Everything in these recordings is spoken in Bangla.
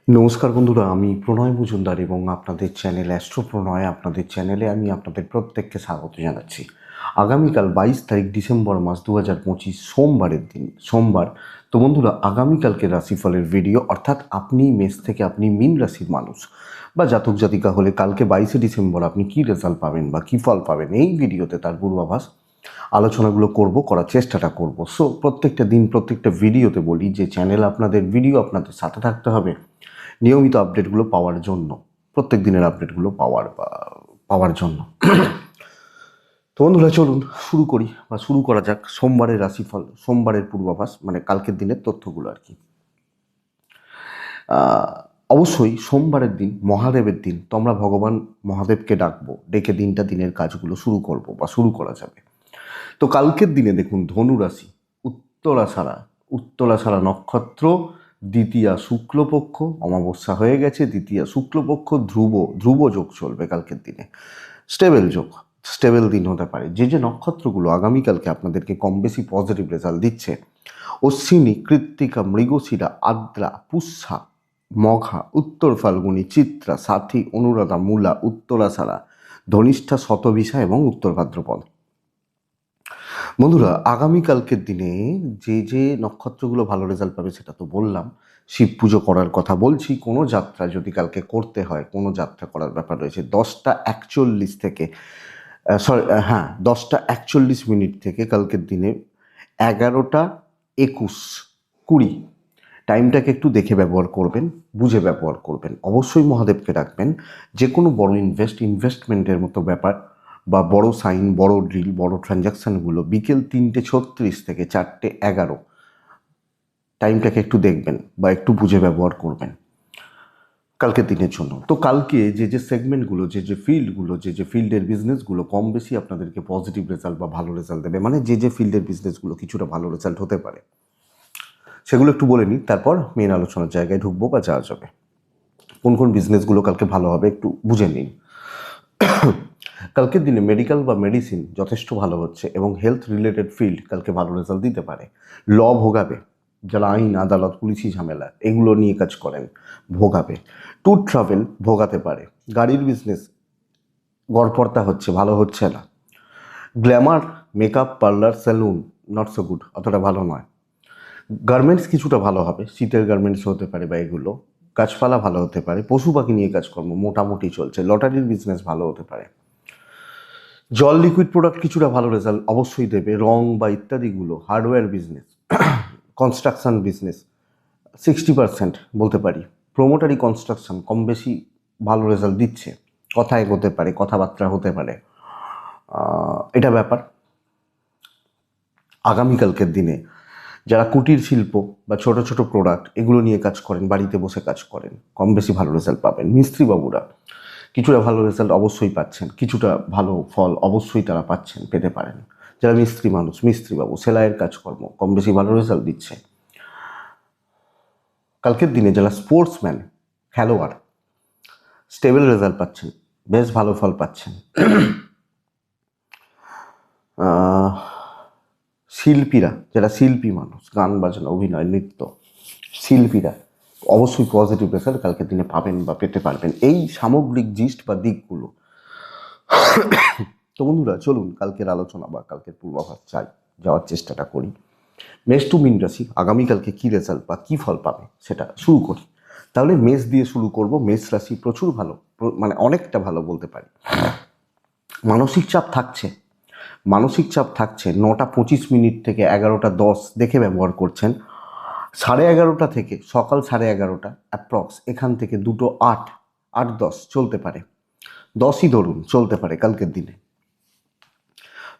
নমস্কার বন্ধুরা, আমি প্রণয় মজুমদার এবং আপনাদের চ্যানেল অ্যাস্ট্রো প্রণয় আপনাদের চ্যানেলে আমি আপনাদের প্রত্যেককে স্বাগত জানাচ্ছি। আগামীকাল 22 তারিখ ডিসেম্বর মাস 2025 সোমবারের দিন, সোমবার। তো বন্ধুরা, আগামীকালকে রাশিফলের ভিডিও, অর্থাৎ আপনি মেষ থেকে আপনি মীন রাশির মানুষ বা জাতক জাতিকা হলে কালকে 22 ডিসেম্বর আপনি কী রেজাল্ট পাবেন বা কী ফল পাবেন, এই ভিডিওতে তার পূর্বাভাস আলোচনাগুলো করার চেষ্টাটা করব। সো প্রত্যেকটা দিন প্রত্যেকটা ভিডিওতে বলি যে চ্যানেল আপনাদের, ভিডিও আপনাদের সাথে থাকতে হবে নিয়মিত আপডেটগুলো পাওয়ার জন্য, প্রত্যেক দিনের আপডেটগুলো পাওয়ার জন্য। তো বন্ধুরা, চলুন শুরু করা যাক সোমবারের রাশিফল, সোমবারের পূর্বাভাস, মানে কালকের দিনের তথ্যগুলো আর কি। অবশ্যই সোমবারের দিন মহাদেবের দিন, তো আমরা ভগবান মহাদেবকে ডাকবো, ডেকে দিনের কাজগুলো শুরু করা যাবে। তো কালকের দিনে দেখুন, ধনু রাশি, উত্তরাষাঢ়া নক্ষত্র, দ্বিতীয়া শুক্লপক্ষ, অমাবস্যা হয়ে গেছে, দ্বিতীয়া শুক্লপক্ষ, ধ্রুব যোগ চলবে কালকের দিনে। স্টেবল দিন হতে পারে। যে নক্ষত্রগুলো আগামীকালকে আপনাদেরকে কম বেশি পজিটিভ রেজাল্ট দিচ্ছে: অশ্বিনী, কৃত্তিকা, মৃগশিরা, আদ্রা, পুষ্যা, মঘা, উত্তর ফাল্গুনী, চিত্রা, সাথী, অনুরাধা, মূলা, উত্তরাষাঢ়া, ধনিষ্ঠা, শতভিষা এবং উত্তর ভাদ্রপদ। বন্ধুরা, আগামীকালকের দিনে যে নক্ষত্রগুলো ভালো রেজাল্ট পাবে সেটা তো বললাম। শিব পুজো করার কথা বলছি। কোনো যাত্রা যদি কালকে করতে হয়, কোনো যাত্রা করার ব্যাপার রয়েছে 10টা 41 থেকে 10টা 41 থেকে কালকের দিনে 11টা 21 20 টাইমটাকে একটু দেখে ব্যবহার করবেন, বুঝে ব্যবহার করবেন। অবশ্যই মহাদেবকে রাখবেন। যে কোনো বড় ইনভেস্টমেন্টের মতো ব্যাপার বা বড় সাইন, বড় ড্রিল, বড় ট্রানজাকশানগুলো বিকেল 3:36 থেকে 4:11 টাইমটাকে একটু দেখবেন বা একটু বুঝে ব্যবহার করবেন কালকের দিনের জন্য। তো কালকে যে সেগমেন্টগুলো, যে ফিল্ডগুলো, যে ফিল্ডের বিজনেসগুলো কম বেশি আপনাদেরকে পজিটিভ রেজাল্ট বা ভালো রেজাল্ট দেবে, মানে যে ফিল্ডের বিজনেসগুলো কিছুটা ভালো রেজাল্ট হতে পারে, সেগুলো একটু বলে নিই, তারপর মেন আলোচনার জায়গায় ঢুকবো বা যাওয়া যাবে। কোন বিজনেসগুলো কালকে ভালো হবে একটু বুঝে নিন। কালকের দিনে মেডিকেল বা মেডিসিন যথেষ্ট ভালো হচ্ছে এবং হেলথ রিলেটেড ফিল্ড কালকে ভালো রেজাল্ট দিতে পারে। ল ভোগাবে, যারা আইন আদালত পুলিশি ঝামেলা এগুলো নিয়ে কাজ করেন ভোগাবে। ট্যুর ট্রাভেল ভোগাতে পারে। গাড়ির বিজনেস গড়পড়তা হচ্ছে, ভালো হচ্ছে না। Glamour, makeup, parlour, salon not so good, অতটা ভালো নয়। গার্মেন্টস কিছুটা ভালো হবে, শীতের গার্মেন্টস হতে পারে বা এগুলো। গাছপালা ভালো হতে পারে। পশু পাখি নিয়ে কাজকর্ম মোটামুটি চলছে। লটারির বিজনেস ভালো হতে পারে। জল, লিকুইড প্রোডাক্ট কিছুটা ভালো রেজাল্ট অবশ্যই দেবে। রং বা ইত্যাদিগুলো, হার্ডওয়্যার বিজনেস, কনস্ট্রাকশন বিজনেস 60% বলতে পারি। প্রোমোটারি কনস্ট্রাকশন কম বেশি ভালো রেজাল্ট দিচ্ছে। কথা এগোতে পারে, কথাবার্তা হতে পারে, এটা ব্যাপার। আগামীকালকের দিনে যারা কুটির শিল্প বা ছোট ছোট প্রোডাক্ট এগুলো নিয়ে কাজ করেন, বাড়িতে বসে কাজ করেন, কম বেশি ভালো রেজাল্ট পাবেন। মিস্ত্রি বাবুরা কিছুটা ভালো রেজাল্ট অবশ্যই পাচ্ছেন, কিছুটা ভালো ফল অবশ্যই তারা পেতে পারেন। যারা মিস্ত্রি বাবু, সেলাইয়ের কাজকর্ম কম বেশি ভালো রেজাল্ট দিচ্ছে। কালকের দিনে যারা স্পোর্টসম্যান, খেলোয়াড়, স্টেবল রেজাল্ট পাচ্ছেন, বেশ ভালো ফল পাচ্ছেন। শিল্পীরা, যারা শিল্পী মানুষ, গান বাজনা, অভিনয়, নৃত্য, শিল্পীরা অবশ্যই পজিটিভ রেজাল্ট কালকের দিনে পাবেন বা পেতে পারবেন। এই সামগ্রিক জিস্ট বা দিকগুলো। তো বন্ধুরা, চলুন কালকের আলোচনা বা কালকের পূর্বাভাস যাওয়ার চেষ্টাটা করি। মেষ টু মীন রাশি আগামীকালকে কী রেজাল্ট বা কী ফল পাবে সেটা শুরু করি। তাহলে মেষ দিয়ে শুরু করব। মেষ রাশি প্রচুর ভালো, মানে অনেকটা ভালো বলতে পারি। মানসিক চাপ থাকছে। 9টা 25 থেকে 11টা 10 দেখে ব্যবহার করছেন। 11:30 থেকে সকাল 11:30 অ্যাপ্রক্স, এখান থেকে 2:08 8-10 চলতে পারে, 10ই ধরুন চলতে পারে কালকের দিনে।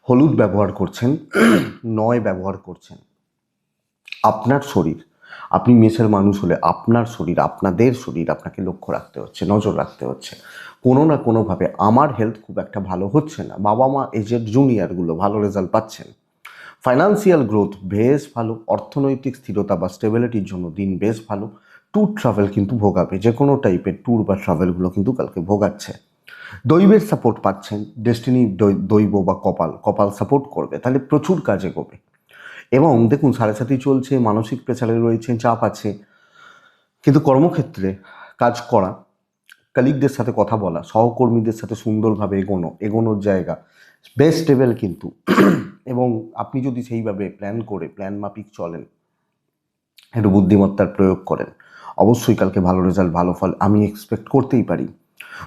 হলুদ ব্যবহার করছেন, 9 ব্যবহার করছেন। আপনার শরীর, আপনি মেষের মানুষ হলে আপনাদের শরীর আপনাকে লক্ষ্য রাখতে হচ্ছে, নজর রাখতে হচ্ছে। কোনো না কোনোভাবে আমার হেলথ খুব একটা ভালো হচ্ছে না। বাবা মা, এজেড জুনিয়রগুলো ভালো রেজাল্ট পাচ্ছেন। ফাইন্যান্সিয়াল গ্রোথ বেশ ভালো। অর্থনৈতিক স্থিরতা বা স্টেবিলিটির জন্য দিন বেশ ভালো। ট্যুর ট্রাভেল কিন্তু ভোগাবে। যে কোনো টাইপের ট্যুর বা ট্রাভেলগুলো কিন্তু কালকে ভোগাচ্ছে। দৈবের সাপোর্ট পাচ্ছেন। ডেস্টিনি, দৈব বা কপাল সাপোর্ট করবে, তাহলে প্রচুর কাজ এগোবে। এবং দেখুন, 7.5 চলছে, মানসিক প্রেসারে রয়েছে, চাপ আছে, কিন্তু কর্মক্ষেত্রে কাজ করা, কলিগদের সাথে কথা বলা, সহকর্মীদের সাথে সুন্দরভাবে এগোনোর জায়গা বেশ স্টেবল কিন্তু। এবং আপনি যদি সেইভাবে প্ল্যান মাফিক চলেন, একটু বুদ্ধিমত্তার প্রয়োগ করেন, অবশ্যই কালকে ভালো রেজাল্ট, ভালো ফল আমি এক্সপেক্ট করতেই পারি।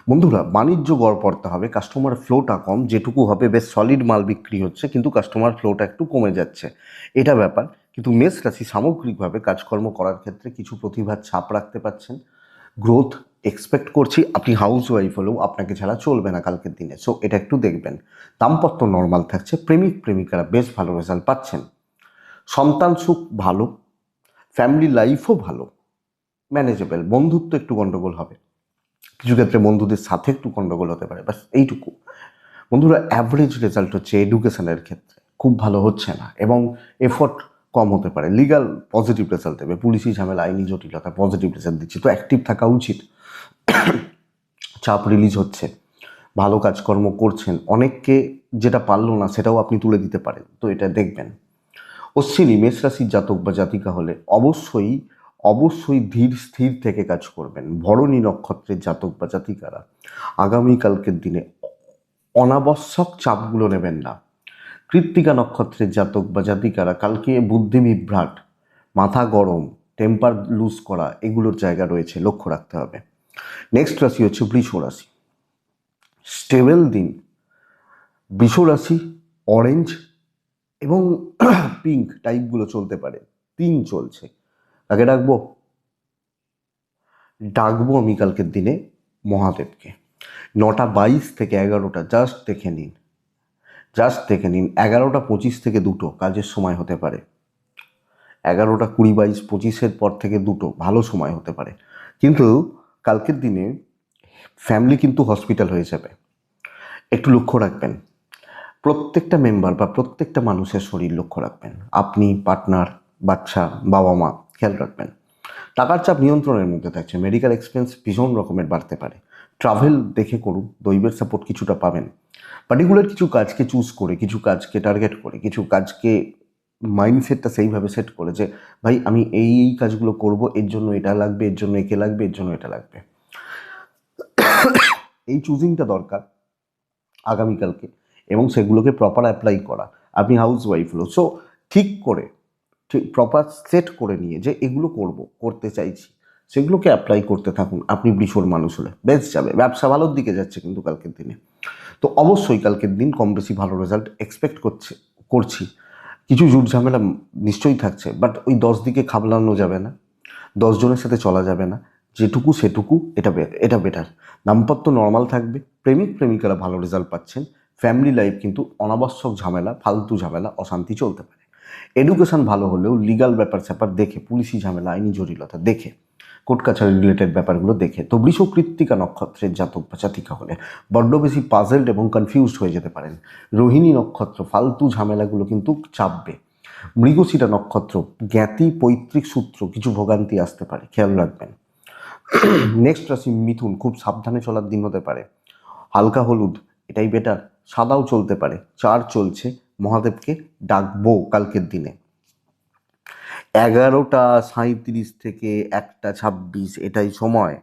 বন্ধুরা, বাণিজ্য গড় পড়তে হবে, কাস্টমার ফ্লোটা কম, যেটুকু হবে বেশ সলিড মাল বিক্রি হচ্ছে, কিন্তু কাস্টমার ফ্লোটা একটু কমে যাচ্ছে, এটা ব্যাপার। কিন্তু মেষ রাশি সামগ্রিকভাবে কাজকর্ম করার ক্ষেত্রে কিছু প্রতিভার ছাপ রাখতে পারছেন, গ্রোথ এক্সপেক্ট করছি। আপনি হাউস ওয়াইফ হলেও আপনাকে ছাড়া চলবে না কালকের দিনে, সো এটা একটু দেখবেন। দাম্পত্য নর্মাল থাকছে, প্রেমিক প্রেমিকারা বেশ ভালো রেজাল্ট পাচ্ছেন, সন্তান সুখ ভালো, ফ্যামিলি লাইফও ভালো, ম্যানেজেবল। বন্ধুত্ব একটু গন্ডগোল হবে, কিছু ক্ষেত্রে বন্ধুদের সাথে একটু গন্ডগোল হতে পারে, বাস এইটুকু। বন্ধুরা, অ্যাভারেজ রেজাল্ট হচ্ছে এডুকেশনের ক্ষেত্রে খুব ভালো হচ্ছে না এবং এফোর্ট কম হতে পারে। লিগাল পজিটিভ রেজাল্ট দেবে, পুলিশি ঝামেলা, আইনি জটিলতা পজিটিভ রেজাল্ট দিচ্ছে, তো অ্যাক্টিভ থাকা উচিত। চাপ রিলিজ হচ্ছে, ভালো কাজকর্ম করছেন, অনেককে যেটা পারলো না সেটাও আপনি তুলে দিতে পারেন, তো এটা দেখবেন। অশ্বিনী মেষ রাশির জাতক বা জাতিকা হলে অবশ্যই অবশ্যই ধীর স্থির থেকে কাজ করবেন। ভরণী নক্ষত্রের জাতক বা জাতিকারা আগামীকালকের দিনে অনাবশ্যক চাপগুলো নেবেন না। কৃত্তিকা নক্ষত্রের জাতক বা জাতিকারা কালকে বুদ্ধি বিভ্রাট, মাথা গরম, টেম্পার লুজ করা, এগুলোর জায়গা রয়েছে, লক্ষ্য রাখতে হবে। নেক্সট রাশি হচ্ছে বৃষ রাশি। স্টেবল দিন, বৃষ রাশি অরেঞ্জ এবং পিঙ্ক টাইপগুলো চলতে পারে, 3 চলছে। তাকে ডাকবো আমি কালকের দিনে মহাদেবকে। 9:22 থেকে 11টা জাস্ট দেখে নিন 11:25 থেকে 2টো কাজের সময় হতে পারে, 11:20, 22, 25-এর পর থেকে 2টো ভালো সময় হতে পারে। কিন্তু কালকের দিনে ফ্যামিলি কিন্তু হসপিটাল হয়ে যাবে, একটু লক্ষ্য রাখবেন। প্রত্যেকটা মেম্বার বা প্রত্যেকটা মানুষের শরীর লক্ষ্য রাখবেন, আপনি, পার্টনার, বাচ্চা, বাবা মা খেয়াল রাখবেন। টাকার চাপ নিয়ন্ত্রণের মধ্যে থাকছে, মেডিকেল এক্সপেন্স ভীষণ রকমের বাড়তে পারে, ট্রাভেল দেখে করুন, দৈবের সাপোর্ট কিছুটা পাবেন। পার্টিকুলার কিছু কাজকে চুজ করে, কিছু কাজকে টার্গেট করে, কিছু কাজকে মাইন্ডসেটটা সেইভাবে সেট করে যে ভাই আমি এই কাজগুলো করব, এর জন্য এটা লাগবে, এর জন্য একে লাগবে, এর জন্য এটা লাগবে, এই চুজিংটা দরকার আগামীকালকে, এবং সেগুলোকে প্রপার অ্যাপ্লাই করা। আপনি হাউস ওয়াইফ হলো, সো ঠিক প্রপার সেট করে নিয়ে যে এগুলো করতে চাইছি, সেগুলোকে অ্যাপ্লাই করতে থাকুন। আপনি বৃষর মানুষ হলে বেশ যাবে, ব্যবসা ভালোর দিকে যাচ্ছে কিন্তু কালকের দিনে। তো অবশ্যই কালকের দিন কম বেশি ভালো রেজাল্ট এক্সপেক্ট করছি। কিছু জুট ঝামেলা নিশ্চয়ই থাকছে, বাট ওই 10 দিকে খাবলানো যাবে না, 10 জনের সাথে চলা যাবে না, যেটুকু সেটুকু, এটা বেটার। দাম্পত্য নর্মাল থাকবে, প্রেমিক প্রেমিকারা ভালো রেজাল্ট পাচ্ছেন, ফ্যামিলি লাইফ কিন্তু অনাবশ্যক ঝামেলা, ফালতু ঝামেলা, অশান্তি চলতে পারে। এডুকেশন ভালো হলেও লিগাল ব্যাপার স্যাপার দেখে, পুলিশি ঝামেলা, আইনি জটিলতা দেখে, কোর্ট কাছারি রিলেটেড ব্যাপারগুলো দেখে। তো বৃষ কৃত্তিকা নক্ষত্রের জাতক বা জাতিকা হলে বড্ড বেশি পাজেলড এবং কনফিউজড হয়ে যেতে পারেন। রোহিণী নক্ষত্র ফালতু ঝামেলাগুলো কিন্তু চাপবে। মৃগশিরা নক্ষত্র জ্ঞাতি পৈতৃক সূত্র কিছু ভোগান্তি আসতে পারে, খেয়াল রাখবেন। নেক্সট রাশি মিথুন, খুব সাবধানে চলার দিন হতে পারে, হালকা হলুদ এটাই বেটার, সাদাও চলতে পারে, 4 চলছে, মহাদেবকে ডাকবো কালকের দিনে। 11:37 থেকে 1:26 এটাই সময়,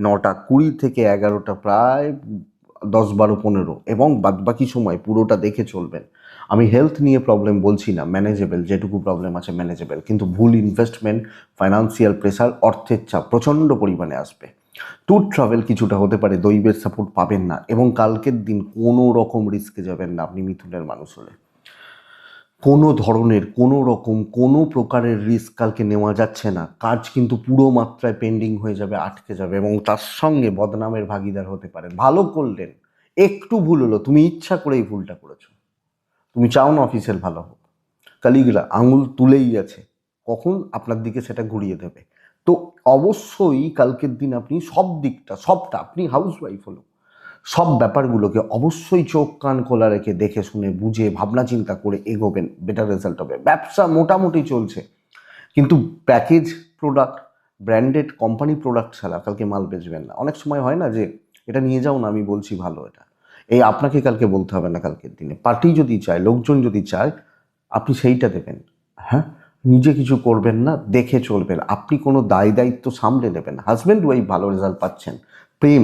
9:20 থেকে 11টা প্রায় 10, 12, 15, এবং বাদবাকি সময় পুরোটা দেখে চলবেন। আমি হেলথ নিয়ে প্রবলেম বলছি না, ম্যানেজেবল, যেটুকু প্রবলেম আছে ম্যানেজেবল, কিন্তু ভুল ইনভেস্টমেন্ট, ফাইন্যান্সিয়াল প্রেশার, অর্থের চাপ প্রচণ্ড পরিমাণে আসবে। ট্যুর ট্রাভেল কিছুটা হতে পারে, দৈবের সাপোর্ট পাবেন না, এবং কালকের দিন কোনো রকম রিস্কে যাবেন না আপনি মিথুনের মানুষ হলে। কোনো ধরনের কোনো প্রকারের রিস্ক কালকে নেওয়া যাচ্ছে না। কাজ কিন্তু পুরো মাত্রায় পেন্ডিং হয়ে যাবে, আটকে যাবে, এবং তার সঙ্গে বদনামের ভাগিদার হতে পারেন। ভালো করলেন, একটু ভুল হলো, তুমি ইচ্ছা করেই ভুলটা করেছো, তুমি চাও না অফিসের ভালো হোক, কালিগরা আঙুল তুলেই আছে, কখন আপনার দিকে সেটা ঘুরিয়ে দেবে। তো অবশ্যই কালকের দিন আপনি সবটা আপনি হাউস ওয়াইফ হলো, সব ব্যাপারগুলোকে অবশ্যই চোখ কান খোলা রেখে দেখে শুনে বুঝে ভাবনা চিন্তা করে এগোবেন, বেটার রেজাল্ট হবে। ব্যবসা মোটামুটি চলছে, কিন্তু package product, branded company product ছাড়া কালকে মাল বেচবেন না। অনেক সময় হয় না যে এটা নিয়ে যাও না, আমি বলছি ভালো, এটা এই আপনাকে কালকে বলতে হবে না, কালকের দিনে পার্টি যদি চায়, লোকজন যদি চায়, আপনি সেইটা দেবেন। হ্যাঁ, নিজে কিছু করবেন না, দেখে চলবেন, আপনি কোনো দায় দায়িত্ব সামলে নেবেন। হাজব্যান্ড ওয়াইফ ভালো রেজাল্ট পাচ্ছেন। প্রেম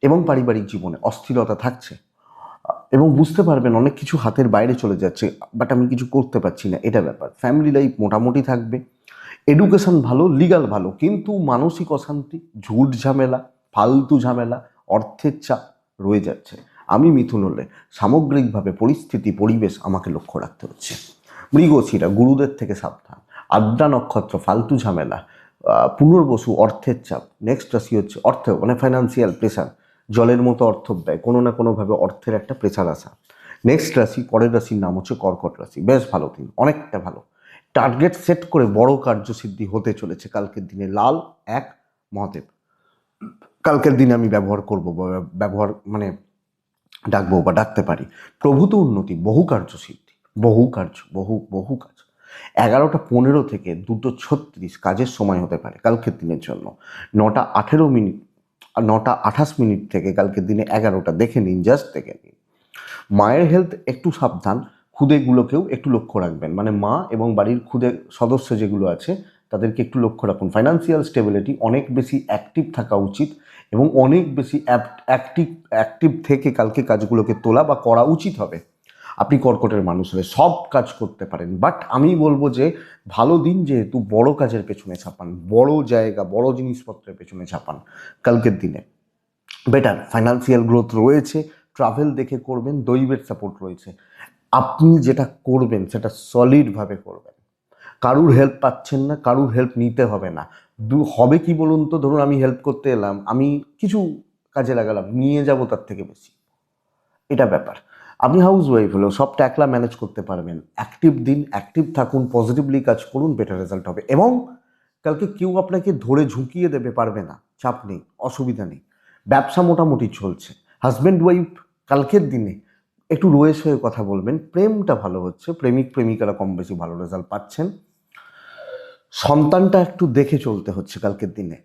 এবং পারিবারিক জীবনে অস্থিরতা থাকছে এবং বুঝতে পারবেন অনেক কিছু হাতের বাইরে চলে যাচ্ছে, বাট আমি কিছু করতে পারছি না, এটা ব্যাপার। ফ্যামিলি লাইফ মোটামুটি থাকবে, এডুকেশন ভালো, লিগাল ভালো, কিন্তু মানসিক অশান্তি, ঝুট ঝামেলা, ফালতু ঝামেলা, অর্থের চাপ রয়ে যাচ্ছে। আমি মিথুন হলে সামগ্রিকভাবে পরিস্থিতি পরিবেশ আমাকে লক্ষ্য রাখতে হচ্ছে। মৃগশিরা গুরুদের থেকে সাবধান। আদ্রা নক্ষত্র ফালতু ঝামেলা, পুনর্বসু অর্থের চাপ। নেক্সট রাশি হচ্ছে অর্থ, মানে ফাইন্যান্সিয়াল প্রেশার, জলের মতো অর্থ ব্যয়, কোনো না কোনোভাবে অর্থের একটা প্রেশার আসা। নেক্সট রাশি, পরের রাশির নাম হচ্ছে কর্কট রাশি। বেশ ভালো দিন, অনেকটা ভালো। টার্গেট সেট করে বড় কার্যসিদ্ধি হতে চলেছে কালকের দিনে। লাল এক মহাদেব কালকের দিনে আমি ব্যবহার করব, ব্যবহার মানে ডাকবো বা ডাকতে পারি। প্রভূত উন্নতি, বহু কার্যসিদ্ধি, বহু কার্য, বহু কাজ। 11টা 15 থেকে 2টো 36 কাজের সময় হতে পারে কালকের দিনের জন্য। 9টা 18 মিনিট আর 9টা 28 মিনিট থেকে কালকের দিনে 11টা দেখে নিন, জাস্ট দেখে নিন। মায়ের হেলথ একটু সাবধান, খুদেগুলোকেও একটু লক্ষ্য রাখবেন, মানে মা এবং বাড়ির খুদে সদস্য যেগুলো আছে তাদেরকে একটু লক্ষ্য রাখুন। ফাইন্যান্সিয়াল স্টেবিলিটি, অনেক বেশি অ্যাক্টিভ থাকা উচিত এবং অনেক বেশি অ্যাক্টিভ থেকে কালকে কাজগুলোকে তোলা বা করা উচিত হবে। আপনি কর্কটের মানুষ হলে সব কাজ করতে পারেন, বাট আমি বলবো যে ভালো দিন যেহেতু বড় কাজের পেছনে ছাপান, বড় জায়গা, বড় জিনিসপত্রের পেছনে ছাপান কালকের দিনে। বেটার ফাইন্যান্সিয়াল গ্রোথ রয়েছে, ট্রাভেল দেখে করবেন, দৈবের সাপোর্ট রয়েছে। আপনি যেটা করবেন সেটা সলিডভাবে করবেন। কারুর হেল্প পাচ্ছেন না, কারুর হেল্প নিতে হবে না। হবে কি বলুন তো, ধরুন আমি হেল্প করতে এলাম, আমি কিছু কাজে লাগালাম, নিয়ে যাব তার থেকে বেশি, এটা ব্যাপার। আপনি হাউস ওয়াইফ হলেও সবটা একলা ম্যানেজ করতে পারবেন। অ্যাক্টিভ দিন, অ্যাক্টিভ থাকুন, পজিটিভলি কাজ করুন, বেটার রেজাল্ট হবে। এবং কালকে কেউ আপনাকে ধরে ঝুঁকিয়ে দেবে পারবে না, চাপ নেই, অসুবিধা নেই। ব্যবসা মোটামুটি চলছে। হাজব্যান্ড ওয়াইফ কালকের দিনে একটু রয়েস হয়ে কথা বলবেন। প্রেমটা ভালো হচ্ছে, প্রেমিক প্রেমিকারা কম বেশি ভালো রেজাল্ট পাচ্ছেন। সন্তানটা একটু দেখে চলতে হচ্ছে কালকের দিনে।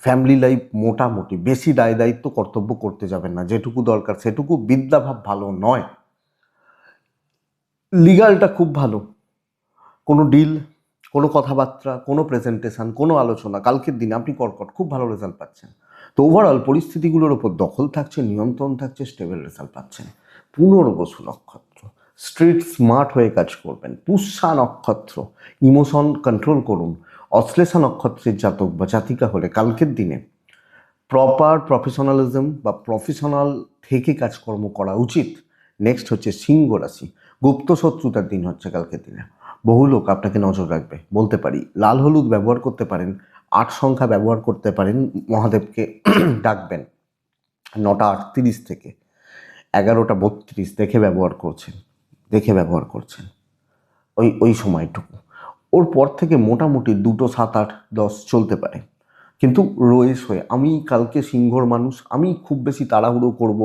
ফ্যামিলি লাইফ মোটামুটি, বেশি দায় দায়িত্ব কর্তব্য করতে যাবেন না, যেটুকু দরকার সেটুকু। বিদ্যাভাব ভালো নয়। লিগালটা খুব ভালো, কোনো ডিল, কোনো কথাবার্তা, কোনো প্রেজেন্টেশন, কোনো আলোচনা কালকের দিনে আপনি কর্কট খুব ভালো রেজাল্ট পাচ্ছেন। তো ওভারঅল পরিস্থিতিগুলোর ওপর দখল থাকছে, নিয়ন্ত্রণ থাকছে, স্টেবল রেজাল্ট পাচ্ছেন। পুনর্বসু নক্ষত্র, স্ট্রিট স্মার্ট হয়ে কাজ করবেন। পুষ্যা নক্ষত্র, ইমোশন কন্ট্রোল করুন। অশ্লেষা নক্ষত্রের জাতক বা জাতিকা হলে কালকের দিনে প্রপার প্রফেশনালিজম বা প্রফেশনাল থেকে কাজকর্ম করা উচিত। নেক্সট হচ্ছে সিংহ রাশি। গুপ্ত শত্রুতার দিন হচ্ছে কালকের দিনে। বহু লোক আপনাকে নজর রাখবে, বলতে পারি। লাল হলুদ ব্যবহার করতে পারেন, 8 সংখ্যা ব্যবহার করতে পারেন, মহাদেবকে ডাকবেন। 9টা 38 থেকে 11টা 32 দেখে ব্যবহার করছেন, দেখে ব্যবহার করছেন ওই সময়টুকু। ওর পর থেকে মোটামুটি 2টো 7 8 10 চলতে পারে, কিন্তু রয়েস হয়ে। আমি কালকে সিংহর মানুষ, আমি খুব বেশি তাড়াহুড়ো করব,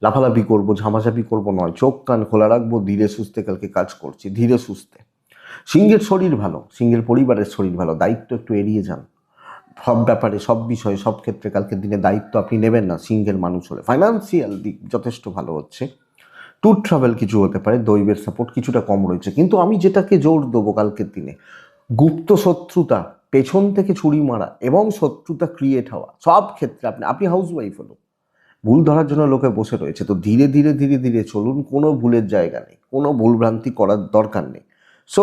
লাফালাফি করব, ঝামাঝাপি করব নয়, চোখ কান খোলা রাখবো, ধীরে সুস্থে কালকে কাজ করছি, ধীরে সুস্থে। সিংহের শরীর ভালো, সিংহের পরিবারের শরীর ভালো। দায়িত্ব একটু এড়িয়ে যান, সব ব্যাপারে, সব বিষয়ে, সব ক্ষেত্রে কালকের দিনে দায়িত্ব আপনি নেবেন না সিংহের মানুষ হলে। ফাইন্যান্সিয়াল দিক যথেষ্ট ভালো হচ্ছে। ট্যুর ট্রাভেল কিছু হতে পারে, দৈবের সাপোর্ট কিছুটা কম রয়েছে। কিন্তু আমি যেটাকে জোর দেবো কালকের দিনে, গুপ্ত শত্রুতা, পেছন থেকে ছুরি মারা এবং শত্রুতা ক্রিয়েট হওয়া, সব ক্ষেত্রে আপনি হাউস ওয়াইফ হলো, ভুল ধরার জন্য লোকে বসে রয়েছে। তো ধীরে ধীরে ধীরে ধীরে চলুন, কোনো ভুলের জায়গা নেই, কোনো ভুলভ্রান্তি করার দরকার নেই। সো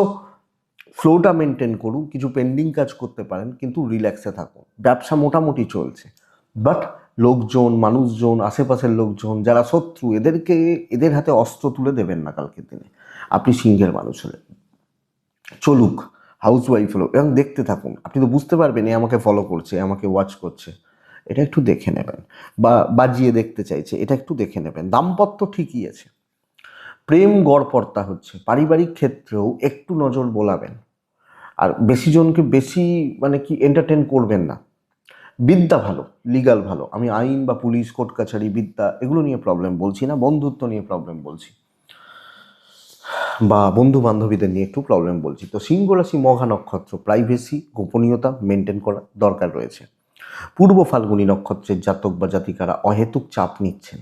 ফ্লোটা মেনটেন করুন, কিছু পেন্ডিং কাজ করতে পারেন, কিন্তু রিল্যাক্সে থাকুন। ব্যবসা মোটামুটি চলছে, বাট লোকজন, মানুষজন, আশেপাশের লোকজন যারা শত্রু, এদের হাতে অস্ত্র তুলে দেবেন না কালকের দিনে। আপনি সিংহের মানুষ হলে চলুক, হাউস ওয়াইফ হলো, এবং দেখতে থাকুন। আপনি তো বুঝতে পারবেন এ আমাকে ফলো করছে, আমাকে ওয়াচ করছে, এটা একটু দেখে নেবেন। বা বাজিয়ে দেখতে চাইছে, এটা একটু দেখে নেবেন। দাম্পত্য ঠিকই আছে, প্রেম গড়পড়তা হচ্ছে। পারিবারিক ক্ষেত্রেও একটু নজর বোলাবেন, আর বেশি জনকে বেশি মানে কি এন্টারটেন করবেন না। বিদ্যা ভালো, লিগাল ভালো। আমি আইন বা পুলিশ, কোর্ট কাছারি, বিদ্যা এগুলো নিয়ে প্রবলেম বলছি না, বন্ধুত্ব নিয়ে প্রবলেম বলছি, বা বন্ধু বান্ধবীদের নিয়ে একটু প্রবলেম বলছি। তো সিংহ রাশি, মঘা নক্ষত্র, প্রাইভেসি, গোপনীয়তা মেনটেন করা দরকার রয়েছে। পূর্ব ফাল্গুনী নক্ষত্রের জাতক বা জাতিকারা অহেতুক চাপ নিচ্ছেন,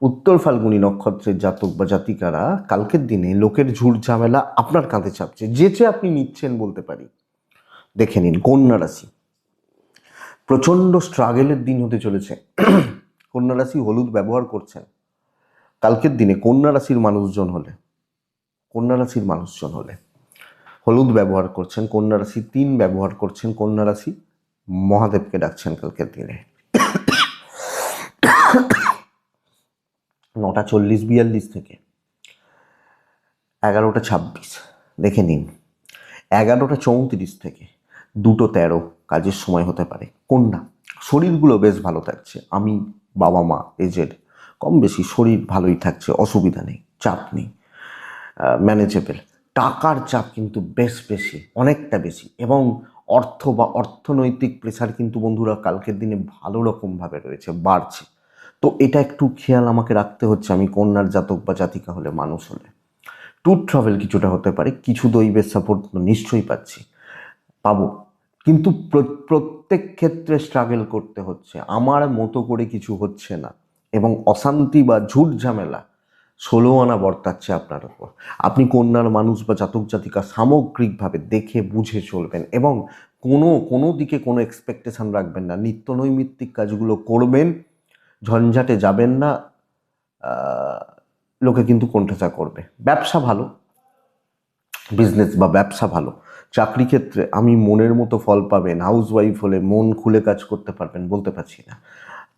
উত্তর ফাল্গুনী নক্ষত্রের জাতক বা জাতিকারা কালকের দিনে লোকের ঝুট ঝামেলা আপনার কাঁধে চাপছে, যেচে আপনি নিচ্ছেন বলতে পারি। দেখে নিন কন্যা রাশি, প্রচণ্ড স্ট্রাগেলের দিন হতে চলেছে। কন্যা রাশি হলুদ ব্যবহার করছেন কালকের দিনে। কন্যা রাশির মানুষজন হলে হলুদ ব্যবহার করছেন, কন্যা রাশি 3 ব্যবহার করছেন, কন্যা রাশি মহাদেবকে ডাকছেন কালকের দিনে। 9:40-42 থেকে 11:26 দেখে নিন। 11:34 থেকে 2:13 কাজের সময় হতে পারে। কন্যা, শরীরগুলো বেশ ভালো থাকছে। আমি, বাবা মা, এজেড, কম বেশি শরীর ভালোই থাকছে, অসুবিধা নেই, চাপ নেই, ম্যানেজেবল। টাকার চাপ কিন্তু বেশ বেশি, অনেকটা বেশি, এবং অর্থ বা অর্থনৈতিক প্রেশার কিন্তু বন্ধুরা কালকের দিনে ভালো রকমভাবে রয়েছে, বাড়ছে। তো এটা একটু খেয়াল আমাকে রাখতে হচ্ছে, আমি কন্যার জাতক বা জাতিকা হলে, মানুষ হলে। ট্যুর ট্রাভেল কিছুটা হতে পারে, কিছু দৈবের সাপোর্ট নিশ্চয়ই পাবো, কিন্তু প্রত্যেক ক্ষেত্রে স্ট্রাগল করতে হচ্ছে, আমার মতো করে কিছু হচ্ছে না, এবং অশান্তি বা ঝুট ঝামেলা 16 আনা বর্তাচ্ছে আপনার উপর। আপনি কন্যার মানুষ বা জাতক জাতিকা সামগ্রিকভাবে দেখে বুঝে চলবেন, এবং কোনো দিকে কোনো এক্সপেকটেশন রাখবেন না। নিত্য নৈমিত্তিক কাজগুলো করবেন, ঝঞ্ঝাটে যাবেন না। লোকে কিন্তু কোণঠাসা করবে। ব্যবসা ভালো, বিজনেস বা ব্যবসা ভালো। চাকরি ক্ষেত্রে আমি মনের মতো ফল পাবেন। হাউস ওয়াইফ হলে মন খুলে কাজ করতে পারবেন, বলতে পারছি না।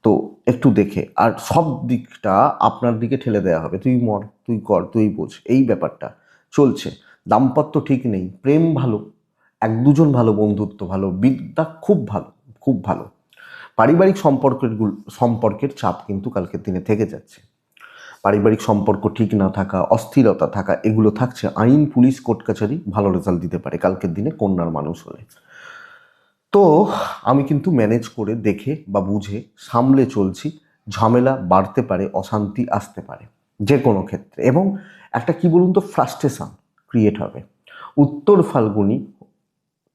তো একটু দেখে, আর সব দিকটা আপনার দিকে ঠেলে দেওয়া হবে, তুই মর, তুই কর, তুই বোঝ, এই ব্যাপারটা চলছে। দাম্পত্য ঠিক নেই, প্রেম ভালো, 1-2 জন ভালো, বন্ধুত্ব ভালো, বিদ্যা খুব ভালো, খুব ভালো। পারিবারিক সম্পর্কের চাপ কিন্তু কালকের দিনে থেকে যাচ্ছে। পারিবারিক সম্পর্ক ঠিক না থাকা, অস্থিরতা থাকা, এগুলো থাকছে। আইন, পুলিশ, কোর্ট কাছারি ভালো রেজাল্ট দিতে পারে কালকের দিনে কন্যার মানুষ হলে। তো আমি কিন্তু ম্যানেজ করে, দেখে বা বুঝে সামলে চলছি। ঝামেলা বাড়তে পারে, অশান্তি আসতে পারে যে কোনো ক্ষেত্রে, এবং একটা কি বলুন তো, ফ্রাস্ট্রেশন ক্রিয়েট হবে। উত্তর ফাল্গুনি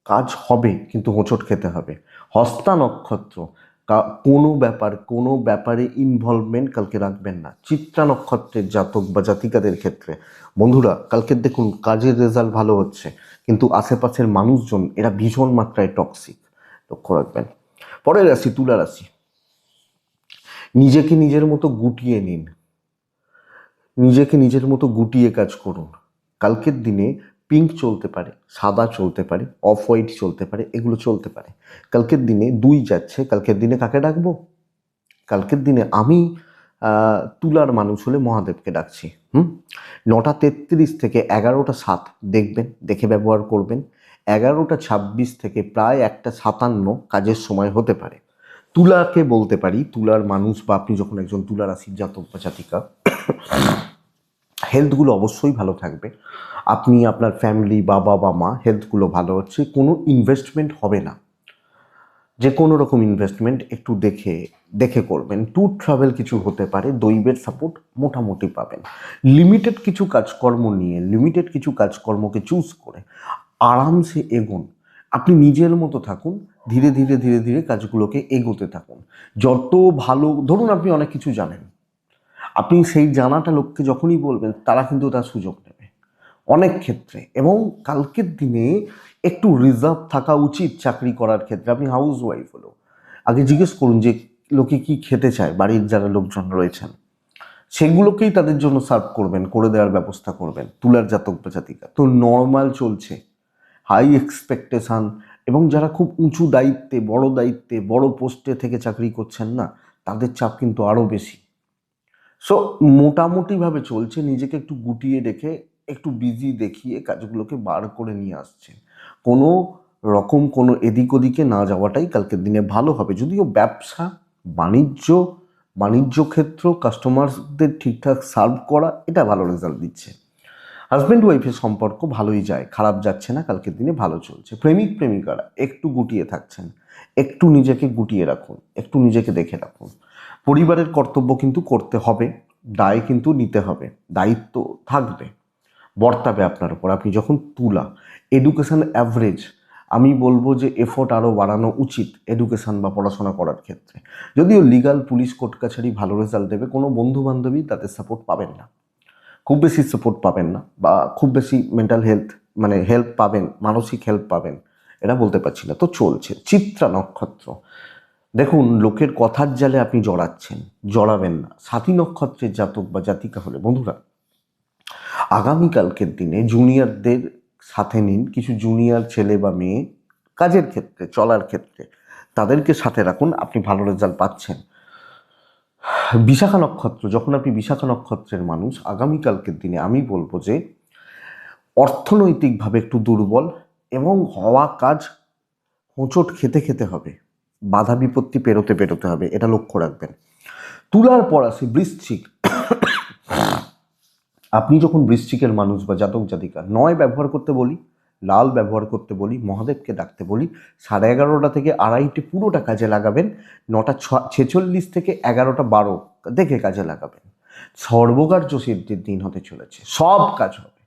কাজ হবে, কিন্তু হোঁচট খেতে হবে। হস্তা নক্ষত্র, কোনো ব্যাপারে ইনভলভমেন্ট কালকে রাখবেন না। চিত্রা নক্ষত্রের জাতক বা জাতিকাদের ক্ষেত্রে বন্ধুরা কালকে দেখুন কাজের রেজাল্ট ভালো হচ্ছে, কিন্তু আশেপাশের মানুষজন এরা ভীষণ মাত্রায় টক্সিক, লক্ষ্য রাখবেন। পরের রাশি তুলা রাশি, নিজেকে নিজের মতো গুটিয়ে নিন, নিজেকে নিজের মতো গুটিয়ে কাজ করুন। কালকের দিনে পিঙ্ক চলতে পারে, সাদা চলতে পারে, অফ হোয়াইট চলতে পারে, এগুলো চলতে পারে। কালকের দিনে 2 যাচ্ছে, কালকের দিনে কাকে ডাকবো? কালকের দিনে আমি তুলার মানুষ হলে মহাদেবকে ডাকছি। 9:33 থেকে 11:07 দেখবেন, দেখে ব্যবহার করবেন। 11:26 থেকে প্রায় 1:57 কাজের সময় হতে পারে। তুলাকে বলতে পারি, তুলার মানুষ বা আপনি যখন একজন তুলা রাশির জাতক বা জাতিকা, হেলথগুলো অবশ্যই ভালো থাকবে। আপনি, আপনার ফ্যামিলি, বাবা বা মা, হেলথগুলো ভালো হচ্ছে। কোনো ইনভেস্টমেন্ট হবে না, যে কোনো রকম ইনভেস্টমেন্ট একটু দেখে দেখে করবেন। ট্যুর ট্রাভেল কিছু হতে পারে, দৈবের সাপোর্ট মোটামুটি পাবেন। লিমিটেড কিছু কাজকর্মকে চুজ করে আরামসে এগোন। আপনি নিজের মতো থাকুন, ধীরে ধীরে ধীরে ধীরে কাজগুলোকে এগোতে থাকুন। যত ভালো, ধরুন আপনি অনেক কিছু জানেন, আপনি সেই জানাটা লোককে যখনই বলবেন, তারা কিন্তু তার সুযোগ নেবে অনেক ক্ষেত্রে। এবং কালকের দিনে একটু রিজার্ভ থাকা উচিত চাকরি করার ক্ষেত্রে। আপনি হাউস ওয়াইফ হলো, আগে জিজ্ঞেস করুন যে লোকে কি খেতে চায়, বাড়ির যারা লোকজন রয়েছেন সেগুলোকেই তাদের জন্য সার্ভ করবেন, করে দেওয়ার ব্যবস্থা করবেন। তুলার জাতক বা জাতিকা তো নর্মাল চলছে, হাই এক্সপেকটেশান, এবং যারা খুব উঁচু দায়িত্বে, বড় পোস্টে থেকে চাকরি করছেন না, তাদের চাপ কিন্তু আরও বেশি। সো মোটামুটিভাবে চলছে, নিজেকে একটু গুটিয়ে রেখে, একটু বিজি দেখিয়ে কাজগুলোকে বার করে নিয়ে আসছে। কোনো রকম কোনো এদিক ওদিকে না যাওয়াটাই কালকের দিনে ভালো হবে। যদিও ব্যবসা, বাণিজ্য ক্ষেত্র, কাস্টমারদের ঠিকঠাক সার্ভ করা, এটা ভালো রেজাল্ট দিচ্ছে। হাজব্যান্ড ওয়াইফের সম্পর্ক ভালোই যায়, খারাপ যাচ্ছে না, কালকের দিনে ভালো চলছে। প্রেমিকারা একটু গুটিয়ে থাকছেন, একটু নিজেকে গুটিয়ে রাখুন, একটু নিজেকে দেখে রাখুন। পরিবারের কর্তব্য কিন্তু করতে হবে, দায় কিন্তু নিতে হবে, দায়িত্ব থাকবে, বর্তাবে আপনার উপর। আপনি যখন তুলা, এডুকেশন অ্যাভারেজ, আমি বলবো যে এফোর্ট আরও বাড়ানো উচিত এডুকেশান বা পড়াশোনা করার ক্ষেত্রে। যদিও লিগাল, পুলিশ, কোর্ট কাছারি ভালো রেজাল্ট দেবে, কোনো বন্ধু বান্ধবী তাদের সাপোর্ট পাবেন না, খুব বেশি সাপোর্ট পাবেন না, বা খুব বেশি মেন্টাল হেলথ মানে হেল্প পাবেন, মানসিক হেল্প পাবেন, এটা বলতে পারছি না। তো চলছে চিত্রা নক্ষত্র। দেখুন, লোকের কথার জালে আপনি জড়াচ্ছেন, জড়াবেন না। সাথী নক্ষত্রের জাতক বা জাতিকা হলে বন্ধুরা, আগামীকালকের দিনে জুনিয়রদের সাথে নিন। কিছু জুনিয়র ছেলে বা মেয়ে কাজের ক্ষেত্রে, চলার ক্ষেত্রে তাদেরকে সাথে রাখুন, আপনি ভালো রেজাল্ট পাচ্ছেন। বিশাখা নক্ষত্র, যখন আপনি বিশাখা নক্ষত্রের মানুষ, আগামীকালকের দিনে আমি বলবো যে অর্থনৈতিকভাবে একটু দুর্বল এবং হওয়া কাজ হোঁচট খেতে খেতে হবে, বাধা বিপত্তি পেরোতে পেরোতে হবে, এটা লক্ষ্য রাখবেন। তুলার পর আসি বৃশ্চিক। আপনি যখন বৃশ্চিকের মানুষ বা জাতক জাতিকা, নয় ব্যবহার করতে বলি, লাল ব্যবহার করতে বলি, মহাদেবকে ডাকতে বলি, 11:30 থেকে 2:30 পুরোটা কাজে লাগাবেন, 9:46 থেকে 11:12 দেখে কাজে লাগাবেন। সর্বকার্য সিদ্ধির দিন হতে চলেছে, সব কাজ হবে,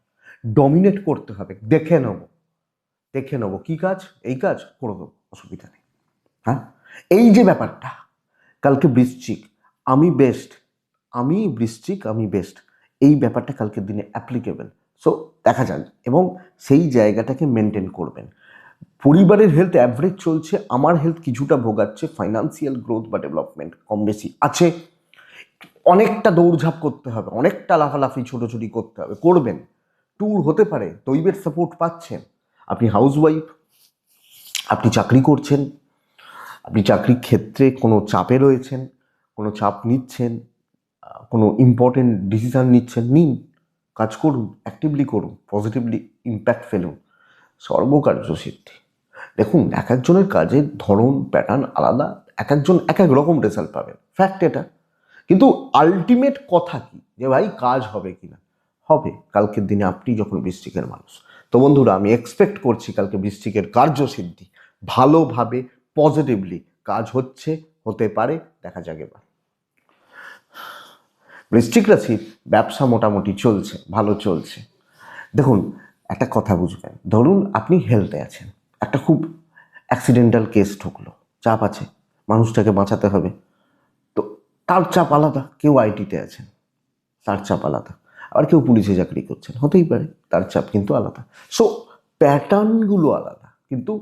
ডমিনেট করতে হবে, দেখে নেব কি কাজ, এই কাজ করে দেবো, অসুবিধা নেই। হ্যাঁ, এই যে ব্যাপারটা, কালকে বৃশ্চিক আমি বেস্ট, আমি বেস্ট, এই ব্যাপারটা কালকের দিনে অ্যাপ্লিকেবল। সো দেখা যাক, এবং সেই জায়গাটাকে মেনটেন করবেন। পরিবারের হেলথ অ্যাভারেজ চলছে, আমার হেলথ কিছুটা ভোগাচ্ছে, ফাইন্যান্সিয়াল গ্রোথ বা ডেভেলপমেন্ট কম বেশি আছে। অনেকটা দৌড়ঝাঁপ করতে হবে, অনেকটা লাফালাফি ছোটোছুটি করতে হবে, করবেন। ট্যুর হতে পারে, দৈবের সাপোর্ট পাচ্ছেন। আপনি হাউসওয়াইফ, আপনি চাকরি করছেন, আপনি চাকরির ক্ষেত্রে কোনো চাপে রয়েছেন, কোনো চাপ নিচ্ছেন, কোনো ইম্পর্টেন্ট ডিসিশান নিন, কাজ করুন, অ্যাক্টিভলি করুন, পজিটিভলি ইম্প্যাক্ট ফেলুন, সর্বকার্য সিদ্ধি। দেখুন, এক একজনের কাজের ধরন, প্যাটার্ন আলাদা, এক একজন এক এক রকম রেজাল্ট পাবেন, ফ্যাক্ট এটা। কিন্তু আলটিমেট কথা কি, যে ভাই কাজ হবে কিনা, হবে কালকের দিনে আপনি যখন বৃশ্চিকের মানুষ। তো বন্ধুরা, আমি এক্সপেক্ট করছি কালকে বৃশ্চিকের কার্যসিদ্ধি, ভালোভাবে পজিটিভলি কাজ হতে পারে, দেখা যাক এবার। বৃশ্চিক রাশির ব্যবসা মোটামুটি চলছে, ভালো চলছে। দেখুন, একটা কথা বুঝবেন, ধরুন আপনি হেলথে আছেন, একটা খুব অ্যাক্সিডেন্টাল কেস ঢুকলো, চাপ আছে, মানুষটাকে বাঁচাতে হবে, তো তার চাপ আলাদা। কেউ আইটিতে আছেন, তার চাপ আলাদা, আর কেউ পুলিশে চাকরি করছেন, হতেই পারে, তার চাপ কিন্তু আলাদা। সো প্যাটার্নগুলো আলাদা, কিন্তু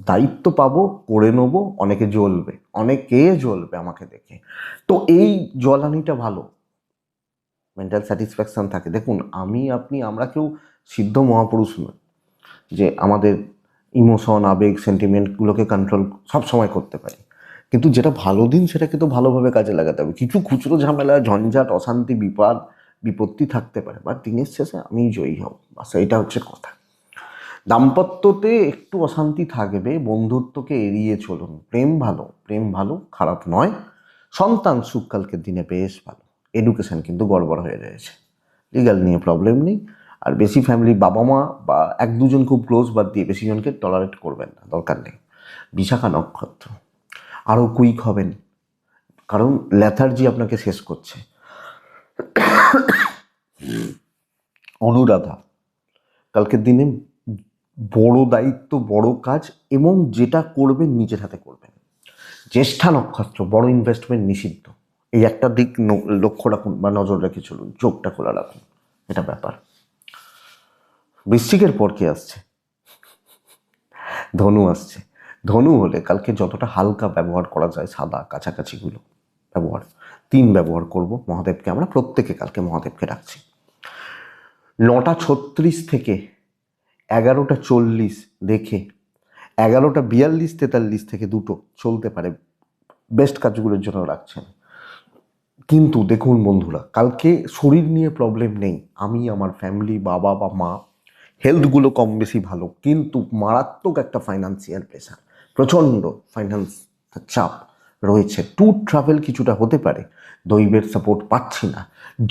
দায়িত্ব পাবো, করে নেবো, অনেকে জ্বলবে আমাকে দেখে। তো এই জ্বলানিটা ভালো, মেন্টাল স্যাটিসফ্যাকশান থাকে। দেখুন, আমরা কেউ সিদ্ধ মহাপুরুষ নয় যে আমাদের ইমোশন, আবেগ, সেন্টিমেন্টগুলোকে কন্ট্রোল সবসময় করতে পারি, কিন্তু যেটা ভালো দিন সেটাকে তো ভালোভাবে কাজে লাগাতে হবে। কিছু খুচরো ঝামেলা, ঝঞ্ঝাট, অশান্তি, বিপত্তি থাকতে পারে, বাট দিনের শেষে আমি জয়ী হব, বাস এইটা হচ্ছে কথা। দাম্পত্যতে একটু অশান্তি থাকবে, বন্ধুত্বকে এড়িয়ে চলুন। প্রেম ভালো, খারাপ নয়। সন্তান সুখ কালকের দিনে বেশ ভালো। এডুকেশন কিন্তু গড়বড় হয়ে রয়েছে, লিগাল নিয়ে প্রবলেম নেই। আর বেশি ফ্যামিলি, বাবা মা বা এক দুজন খুব ক্লোজ বাদ দিয়ে বেশি জনকে টলারেট করবেন না, দরকার নেই। বিশাখা নক্ষত্র, আরও কুইক হবেন, কারণ ল্যাথার্জি আপনাকে শেষ করছে। অনুরাধা, কালকের দিনে বড় দায়িত্ব, বড় কাজ, এবং যেটা করবেন নিজের হাতে করবেন। জ্যেষ্ঠা নক্ষত্র, বড় ইনভেস্টমেন্ট নিষিদ্ধ, এই একটা দিক লক্ষ্য রাখুন বা নজর রেখে চলুন, চোখটা খোলা রাখুন, এটা ব্যাপার। বৃশ্চিকের পর কে আসছে? ধনু আসছে। ধনু হলে কালকে যতটা হালকা ব্যবহার করা যায়, সাদা কাছাকাছিগুলো ব্যবহার করব। মহাদেবকে আমরা প্রত্যেকে কালকে মহাদেবকে ডাকছি। 9:36 থেকে 11:40 দেখে 11:42, 43 থেকে 2 চলতে পারে, বেস্ট কাজগুলোর জন্য রাখছেন। কিন্তু দেখুন বন্ধুরা, কালকে শরীর নিয়ে প্রবলেম নেই, আমি, আমার ফ্যামিলি, বাবা বা মা, হেলথগুলো কম বেশি ভালো, কিন্তু মারাত্মক একটা ফাইন্যান্সিয়াল প্রেশার, প্রচণ্ড ফাইন্যান্স চাপ রয়েছে। ট্যুর ট্রাভেল কিছুটা হতে পারে, দৈবের সাপোর্ট পাচ্ছি না।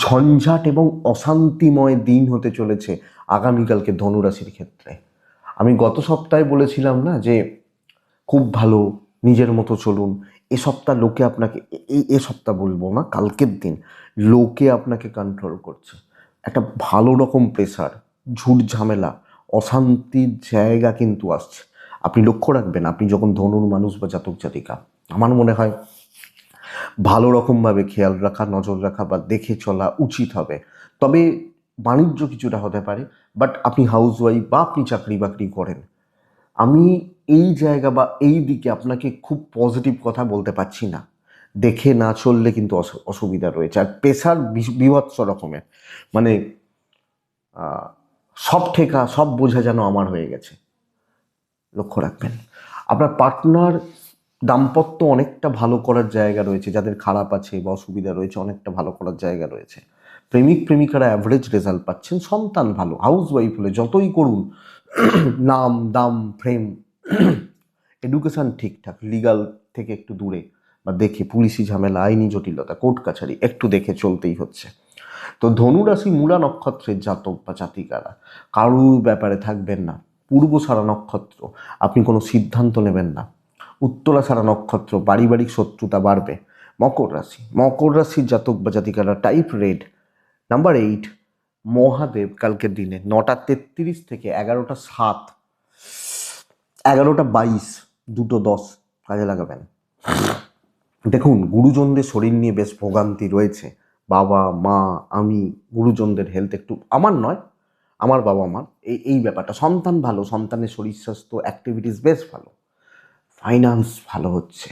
ঝঞ্ঝাট এবং অশান্তিময় দিন হতে চলেছে আগামীকালকে ধনুরাশির ক্ষেত্রে। আমি গত সপ্তাহে বলেছিলাম না যে খুব ভালো, নিজের মতো চলুন। এ সপ্তাহ লোকে আপনাকে, এ সপ্তাহ বলবো না, কালকের দিন লোকে আপনাকে কন্ট্রোল করছে। একটা ভালো রকম প্রেশার, ঝুট ঝামেলা, অশান্তির জায়গা কিন্তু আসছে। আপনি লক্ষ্য রাখবেন, আপনি যখন ধনুর মানুষ বা জাতক জাতিকা, আমার মনে হয় ভালো রকমভাবে খেয়াল রাখা, নজর রাখা বা দেখে চলা উচিত হবে। তবে বাণিজ্য কিছুটা হতে পারে, বাট আপনি হাউস ওয়াইফ বা আপনি চাকরি বাকরি করেন, আমি এই জায়গা বা এই দিকে আপনাকে খুব পজিটিভ কথা বলতে পারছি না। দেখে না চললে কিন্তু অসুবিধা রয়েছে। আর প্রেশার বীভৎস রকমের, মানে সব ঠেকা সব বোঝা যেন আমার হয়ে গেছে। লক্ষ্য রাখবেন আপনার পার্টনার দাম্পত্য অনেকটা ভালো করার জায়গা রয়েছে, যাদের খারাপ আছে বা অসুবিধা রয়েছে অনেকটা ভালো করার জায়গা রয়েছে। প্রেমিক প্রেমিকারা অ্যাভারেজ রেজাল্ট পাচ্ছেন, সন্তান ভালো, হাউস ওয়াইফ হলে যতই করুন নাম দাম ফ্রেম এডুকেশান ঠিকঠাক, লিগাল থেকে একটু দূরে বা দেখে, পুলিশি ঝামেলা, আইনি জটিলতা, কোর্ট কাছারি একটু দেখে চলতেই হচ্ছে। তো ধনুরাশি মূলা নক্ষত্রের জাতক বা জাতিকারা কারুর ব্যাপারে থাকবেন না। পূর্ব সারা নক্ষত্র আপনি কোনো সিদ্ধান্ত নেবেন না। উত্তরা সারা নক্ষত্র পারিবারিক শত্রুতা বাড়বে। মকর রাশির জাতক বা জাতিকারা টাইপ রেড, নাম্বার 8, মহাদেব কালকের দিনে 9:33 থেকে 11:07, 11:22, 2:10 কাজে লাগাবেন। দেখুন, গুরুজনদের শরীর নিয়ে বেশ ভোগান্তি রয়েছে। বাবা মা আমি, গুরুজনদের হেলথ একটু, আমার নয়, আমার বাবা মার এই ব্যাপারটা। সন্তান ভালো, সন্তানের শরীর স্বাস্থ্য অ্যাক্টিভিটিস বেশ ভালো। ফাইন্যান্স ভালো হচ্ছে,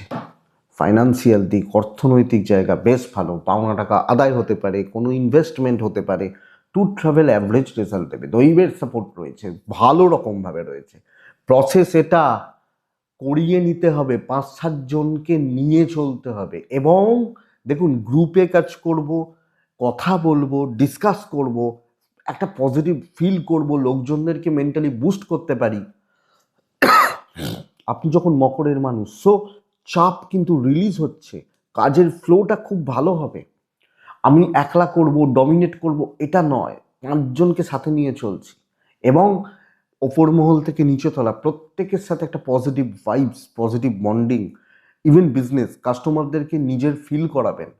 ফাইন্যান্সিয়াল দিক, অর্থনৈতিক জায়গা বেশ ভালো, পাওনা টাকা আদায় হতে পারে, কোনো ইনভেস্টমেন্ট হতে পারে। ট্যুর ট্রাভেল অ্যাভারেজ রেজাল্ট দেবে, দৈবের সাপোর্ট রয়েছে, ভালো রকমভাবে রয়েছে। প্রসেস এটা করিয়ে নিতে হবে, 5-7 জনকে নিয়ে চলতে হবে। এবং দেখুন, গ্রুপে কাজ করব, কথা বলবো, ডিসকাস করব, একটা পজিটিভ ফিল করব, লোকজনদেরকে মেন্টালি বুস্ট করতে পারি। আপনি যখন মকরের মানুষ, সো চাপ কিন্তু রিলিজ হচ্ছে, কাজের ফ্লোটা খুব ভালো হবে। আমি একলা করব, ডমিনেট করব এটা নয়, 5 জনকে সাথে নিয়ে চলছি। এবং ওপর মহল থেকে নিচে তলা প্রত্যেকের সাথে একটা positive vibes, positive bonding. Even business কাস্টমারদেরকে নিজের ফিল করাবেন।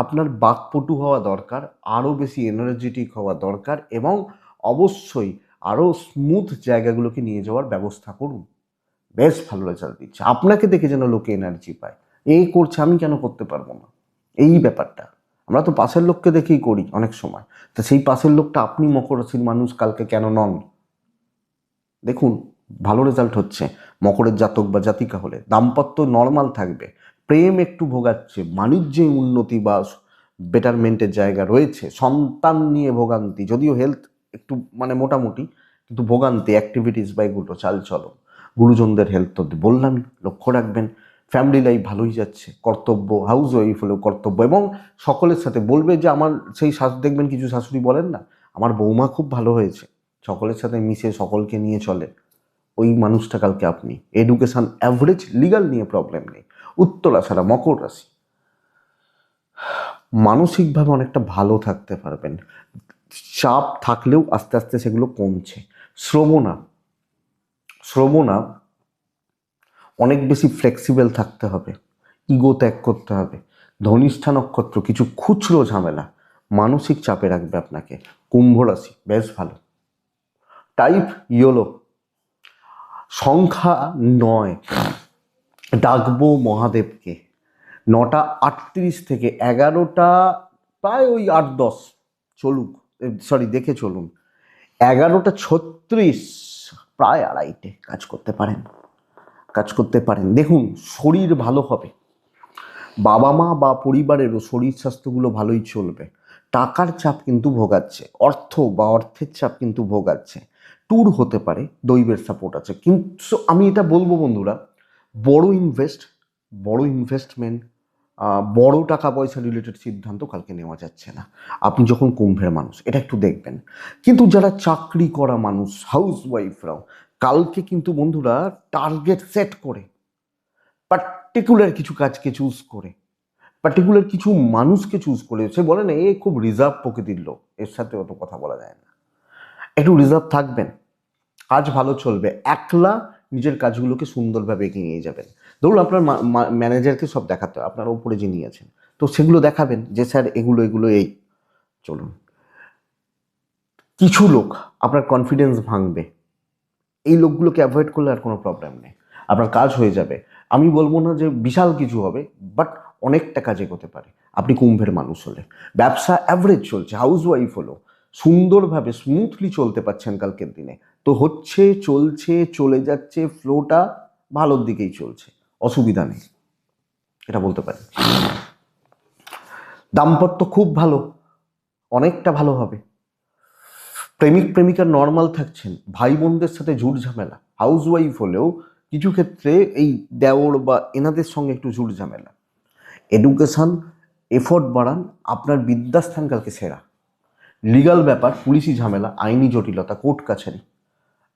আপনার বাকপটু হওয়া দরকার, আরও বেশি এনার্জেটিক হওয়া দরকার, এবং অবশ্যই আরও স্মুথ জায়গাগুলোকে নিয়ে যাওয়ার ব্যবস্থা করুন। বেশ ভালো রেজাল্ট দিচ্ছে, আপনাকে দেখে যেন লোকে এনার্জি পায়, এই করছে আমি কেন করতে পারবো না, এই ব্যাপারটা। আমরা তো পাশের লোককে দেখেই করি অনেক সময়, তো সেই পাশের লোকটা আপনি মকর রাশির মানুষ কালকে কেন নন? দেখুন, ভালো রেজাল্ট হচ্ছে। মকরের জাতক বা জাতিকা হলে দাম্পত্য নর্মাল থাকবে, প্রেম একটু ভোগাচ্ছে, বাণিজ্যে উন্নতি বা বেটারমেন্টের জায়গা রয়েছে। সন্তান নিয়ে ভোগান্তি, যদিও হেলথ একটু মানে মোটামুটি, কিন্তু ভোগান্তি, অ্যাক্টিভিটিস বা এগুলো চালচলন। গুরুজনদের হেলথ তো বললামই, লক্ষ্য রাখবেন। ফ্যামিলি লাইফ ভালোই যাচ্ছে, কর্তব্য, হাউস ওয়াইফ হলেও কর্তব্য, এবং সকলের সাথে বলবে যে আমার সেই দেখবেন কিছু শাশুড়ি বলেন না, আমার বৌমা খুব ভালো হয়েছে, সকলের সাথে মিশে সকলকে নিয়ে চলে, ওই মানুষটা কালকে আপনি। এডুকেশন অ্যাভারেজ, লিগাল নিয়ে প্রবলেম নেই। উত্তরা ছাড়া মকর রাশি মানসিকভাবে অনেকটা ভালো থাকতে পারবেন, চাপ থাকলেও আস্তে আস্তে সেগুলো কমছে। শ্রবণা শ্রবণা অনেক বেশি ফ্লেক্সিবল থাকতে হবে, ইগো ত্যাগ করতে হবে। ধনিষ্ঠা নক্ষত্র কিছু খুচরো ঝামেলা মানসিক চাপে রাখবে আপনাকে। কুম্ভ রাশি বেশ ভালো, টাইপ ইয়োলো, সংখ্যা 9, ডাকবো মহাদেবকে। 9:38 থেকে 11টা, প্রায় ওই 8-10 চলুক, সরি দেখে চলুন, 11:36 প্রায় 2:30 কাজ করতে পারেন। দেখুন, শরীর ভালো হবে, বাবা মা বা পরিবারেরও শরীর স্বাস্থ্যগুলো ভালোই চলবে। টাকার চাপ কিন্তু ভোগাচ্ছে, অর্থের চাপ কিন্তু ভোগাচ্ছে। ট্যুর হতে পারে, দৈবের সাপোর্ট আছে। কিন্তু আমি এটা বলবো বন্ধুরা, বড় ইনভেস্টমেন্ট, বড় টাকা পয়সা রিলেটেড সিদ্ধান্ত কালকে নেওয়া যাচ্ছে না, আপনি যখন কুম্ভের মানুষ, এটা একটু দেখবেন। কিন্তু যারা চাকরি করা মানুষ, হাউস ওয়াইফরাও কালকে কিন্তু বন্ধুরা টার্গেট সেট করে, পার্টিকুলার কিছু কাজকে চুজ করে, পার্টিকুলার কিছু মানুষকে চুজ করে, সে বলে না এ খুব রিজার্ভ প্রকৃতির লোক, এর সাথে অত কথা বলা যায় না, একটু রিজার্ভ থাকবেন, কাজ ভালো চলবে, একলা নিজের কাজগুলোকে সুন্দরভাবে এগিয়ে নিয়ে যাবেন। ধরুন আপনার ম্যানেজারকে সব দেখাতে হয়, আপনার উপরে যিনি আছেন, তো সেগুলো দেখাবেন যে স্যার এগুলো এগুলো এই চলুন। কিছু লোক আপনার কনফিডেন্স ভাঙবে, এই লোকগুলোকে অ্যাভয়েড করলে আর কোনো প্রবলেম নেই, আপনার কাজ হয়ে যাবে। আমি বলবো না যে বিশাল কিছু হবে, বাট অনেকটা কাজে করতে পারে আপনি কুম্ভের মানুষ হলে। ব্যবসা অ্যাভারেজ চলছে, হাউস ওয়াইফ হলো সুন্দরভাবে স্মুথলি চলতে পারছেন কালকের দিনে, তো হচ্ছে, চলছে, চলে যাচ্ছে, ফ্লোটা ভালোর দিকেই চলছে, অসুবিধা নেই, এটা বলতে পারি। দাম্পত্য খুব ভালো, অনেকটা ভালো হবে। প্রেমিক প্রেমিকা নর্মাল থাকছেন, ভাই বোনদের সাথে ঝুট ঝামেলা, হাউস ওয়াইফ হলেও কিছু ক্ষেত্রে এই দেওর বা এনাদের সঙ্গে একটু ঝুট ঝামেলা। এডুকেশন এফোর্ট বাড়ান, আপনার বিদ্যাস্থান কালকে সেরা। লিগাল ব্যাপার, পুলিশি ঝামেলা, আইনি জটিলতা, কোর্ট কাছারি,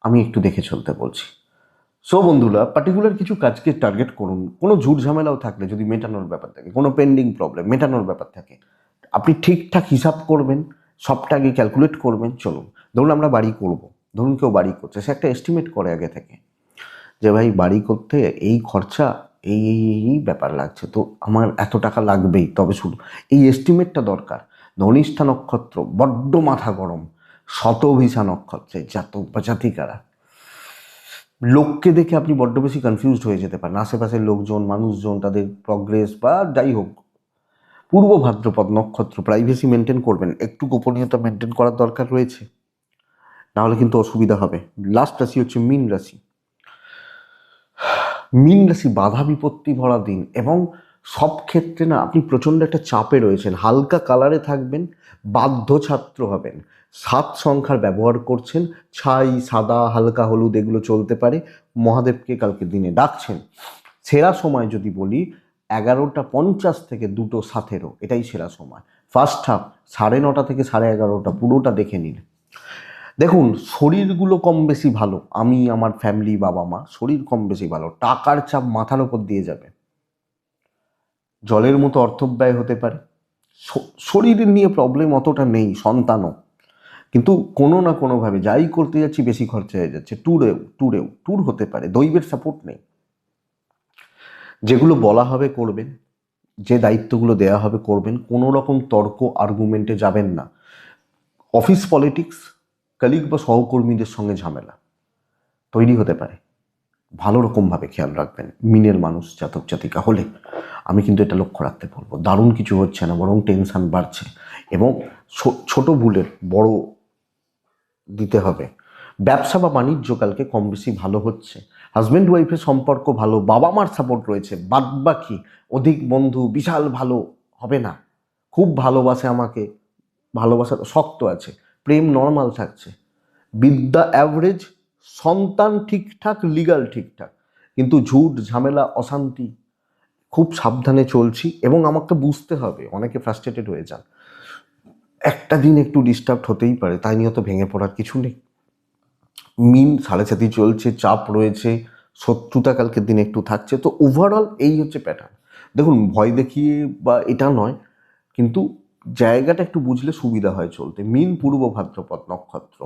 আমি একটু দেখে চলতে বলছি। সো বন্ধুরা, পার্টিকুলার কিছু কাজকে টার্গেট করুন। কোনো ঝুট ঝামেলাও থাকলে যদি মেটানোর ব্যাপার থাকে, কোনো পেন্ডিং প্রবলেম মেটানোর ব্যাপার থাকে, আপনি ঠিকঠাক হিসাব করবেন, সবটা আগে ক্যালকুলেট করবেন। চলুন, ধরুন আমরা বাড়ি করব, ধরুন কেউ বাড়ি করছে, সে একটা এস্টিমেট করে আগে থেকে যে ভাই বাড়ি করতে এই খরচা, এই এই এই ব্যাপার লাগছে, তো আমার এত টাকা লাগবেই, তবে শুধু এই এস্টিমেটটা দরকার। ধনিষ্ঠা নক্ষত্র বড্ড মাথা গরম, শতভিসা নক্ষত্রে জাতক বা জাতিকারা, লোককে দেখে আপনি বড্ড বেশি কনফিউজড হয়ে যেতে পারেন, আশেপাশের লোকজন, মানুষজন, তাদের প্রগ্রেস বা যাই হোক। পূর্ব ভাদ্রপদ নক্ষত্র, প্রাইভেসি মেনটেন করবেন, একটু গোপনীয়তা মেনটেন করার দরকার রয়েছে, নাহলে কিন্তু অসুবিধা হবে। লাস্ট রাশি হচ্ছে মীন রাশি। মীন রাশি বাধা বিপত্তি ভরা দিন, এবং সব ক্ষেত্রে না আপনি প্রচণ্ড একটা চাপে রয়েছেন, হালকা কালারে থাকবেন, বাধ্য ছাত্র হবেন, 7 সংখ্যার ব্যবহার করছেন, ছাই, সাদা, হালকা হলুদ এগুলো চলতে পারে। মহাদেবকে কালকে দিনে ডাকছেন। সেরা সময় যদি বলি 11:50 থেকে 2:17, এটাই সেরা সময়। ফার্স্ট হাফ 9:30 থেকে 11:30, পুরোটা দেখে নিন। দেখুন, শরীরগুলো কম বেশি ভালো, আমি, আমার ফ্যামিলি, বাবা মা, শরীর কম বেশি ভালো। টাকার চাপ মাথার ওপর দিয়ে যাবে, জলের মতো অর্থব্যয় হতে পারে। শরীরের নিয়ে প্রবলেম অতটা নেই, সন্তানও, কিন্তু কোনো না কোনোভাবে যাই করতে যাচ্ছি বেশি খরচা হয়ে যাচ্ছে। ট্যুর হতে পারে, দৈবের সাপোর্ট নেই। যেগুলো বলা হবে করবেন, যে দায়িত্বগুলো দেওয়া হবে করবেন, কোনো রকম তর্ক আর্গুমেন্টে যাবেন না। অফিস পলিটিক্স, কলিগ বা সহকর্মীদের সঙ্গে ঝামেলা তৈরি হতে পারে, ভালো রকমভাবে খেয়াল রাখবেন মিনের মানুষ জাতক জাতিকা হলে। আমি কিন্তু এটা লক্ষ্য রাখতে বলবো, দারুণ কিছু হচ্ছে না, বরং টেনশন বাড়ছে, এবং ছোট ভুলের বড় দিতে হবে। ব্যবসা বা বাণিজ্য কালকে কম বেশি ভালো হচ্ছে, হাজব্যান্ড ওয়াইফের সম্পর্ক ভালো, বাবা মার সাপোর্ট রয়েছে। বাদ বাকি অধিক বন্ধু বিশাল ভালো হবে না, খুব ভালোবাসে আমাকে, ভালোবাসা শক্ত আছে, প্রেম নর্মাল থাকছে, বিদ্যা অ্যাভারেজ, সন্তান ঠিকঠাক, লিগাল ঠিকঠাক, কিন্তু ঝুট ঝামেলা অশান্তি খুব সাবধানে চলছি। এবং আমাকে বুঝতে হবে, অনেকে ফ্রাস্ট্রেটেড হয়ে যান, একটা দিন একটু ডিস্টার্ব হতেই পারে, তাই নিয়ে তো ভেঙে পড়ার কিছু নেই। মিন 7.5 চলছে, চাপ রয়েছে, শত্রুতা কালকের দিনে একটু থাকছে, তো ওভারঅল এই হচ্ছে প্যাটার্ন। দেখুন, ভয় দেখিয়ে বা এটা নয়, কিন্তু জায়গাটা একটু বুঝলে সুবিধা হয় চলতে। মিন পূর্ব ভাদ্রপদ নক্ষত্র,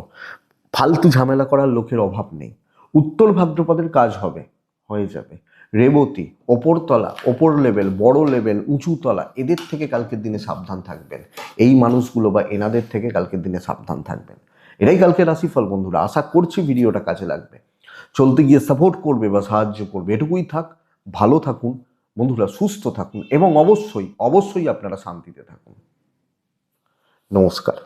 ফালতু ঝামেলা করার লোকের অভাব নেই। উত্তর ভাদ্রপদের কাজ হবে, হয়ে যাবে। রেবতী, ওপরতলা, ওপর লেভেল, বড় লেভেল, উঁচু তলা, এদের থেকে কালকের দিনে সাবধান থাকবেন। এই মানুষগুলো বা এনাদের থেকে কালকের দিনে সাবধান থাকবেন। এটাই কালকে রাশিফল বন্ধুরা, আশা করছি ভিডিওটা কাজে লাগবে, চলতে গিয়ে সাপোর্ট করবে বা সাহায্য করবে। এটুকুই থাক, ভালো থাকুন বন্ধুরা, সুস্থ থাকুন, এবং অবশ্যই অবশ্যই আপনারা শান্তিতে থাকুন। নমস্কার।